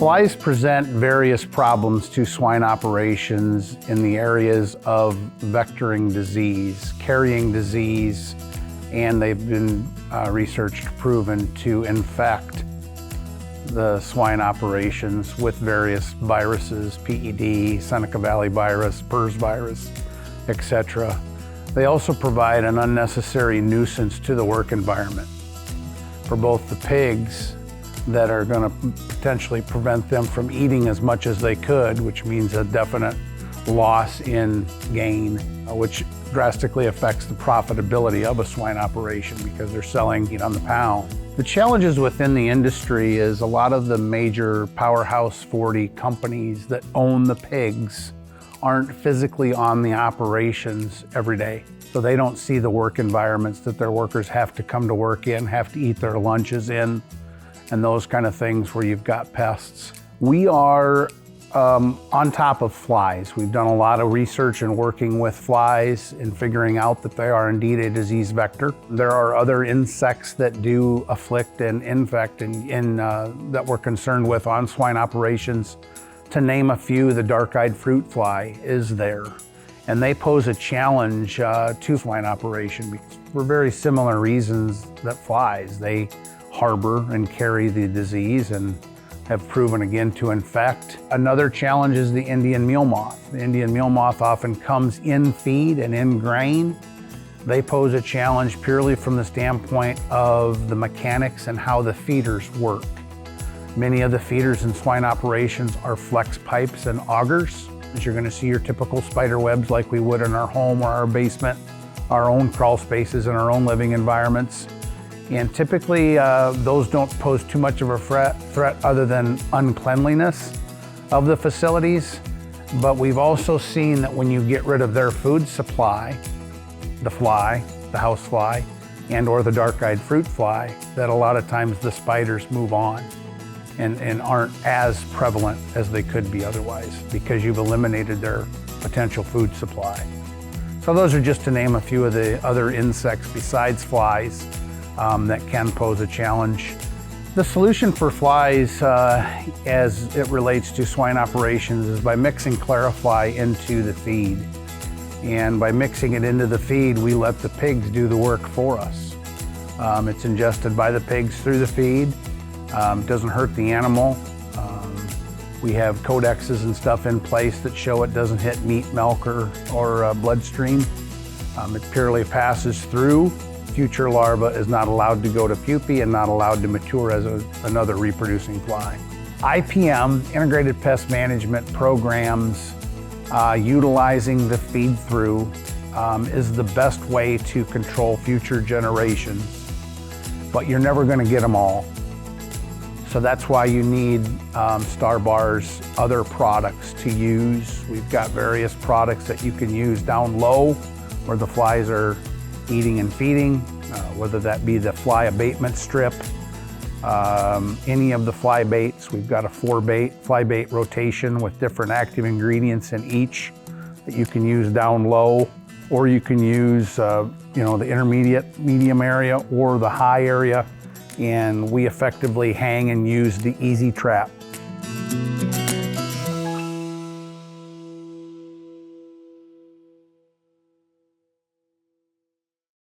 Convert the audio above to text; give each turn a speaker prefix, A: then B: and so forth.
A: Flies present various problems to swine operations in the areas of vectoring disease, carrying disease, and they've been researched, proven to infect the swine operations with various viruses, PED, Seneca Valley virus, PRRS virus, etc. They also provide an unnecessary nuisance to the work environment for both the pigs that are going to potentially prevent them from eating as much as they could, which means a definite loss in gain, which drastically affects the profitability of a swine operation because they're selling meat on the pound. The challenges within the industry is a lot of the major powerhouse 40 companies that own the pigs aren't physically on the operations every day. So they don't see the work environments that their workers have to come to work in, have to eat their lunches in, and those kind of things where you've got pests. We are on top of flies. We've done a lot of research and working with flies and figuring out that they are indeed a disease vector. There are other insects that do afflict and infect that we're concerned with on swine operations. To name a few, the dark-eyed fruit fly is there. And they pose a challenge to swine operation because for very similar reasons that flies. They harbor and carry the disease and have proven again to infect. Another challenge is the Indian meal moth. The Indian meal moth often comes in feed and in grain. They pose a challenge purely from the standpoint of the mechanics and how the feeders work. Many of the feeders in swine operations are flex pipes and augers. You're going to see your typical spider webs like we would in our home or our basement, our own crawl spaces and our own living environments. And typically those don't pose too much of a threat other than uncleanliness of the facilities. But we've also seen that when you get rid of their food supply, the fly, the house fly, and or the dark-eyed fruit fly, that a lot of times the spiders move on and aren't as prevalent as they could be otherwise because you've eliminated their potential food supply. So those are just to name a few of the other insects besides flies that can pose a challenge. The solution for flies as it relates to swine operations is by mixing Clarifly into the feed. And by mixing it into the feed, we let the pigs do the work for us. It's ingested by the pigs through the feed. It doesn't hurt the animal. We have codexes and stuff in place that show it doesn't hit meat, milk, or bloodstream. It purely passes through. Future larva is not allowed to go to pupae and not allowed to mature as another reproducing fly. IPM, Integrated Pest Management programs, utilizing the feed-through is the best way to control future generations, but you're never going to get them all. So that's why you need Starbar's other products to use. We've got various products that you can use down low where the flies are eating and feeding, whether that be the fly abatement strip, any of the fly baits. We've got a 4 fly bait rotation with different active ingredients in each that you can use down low, or you can use the intermediate, medium area or the high area. And we effectively hang and use the easy trap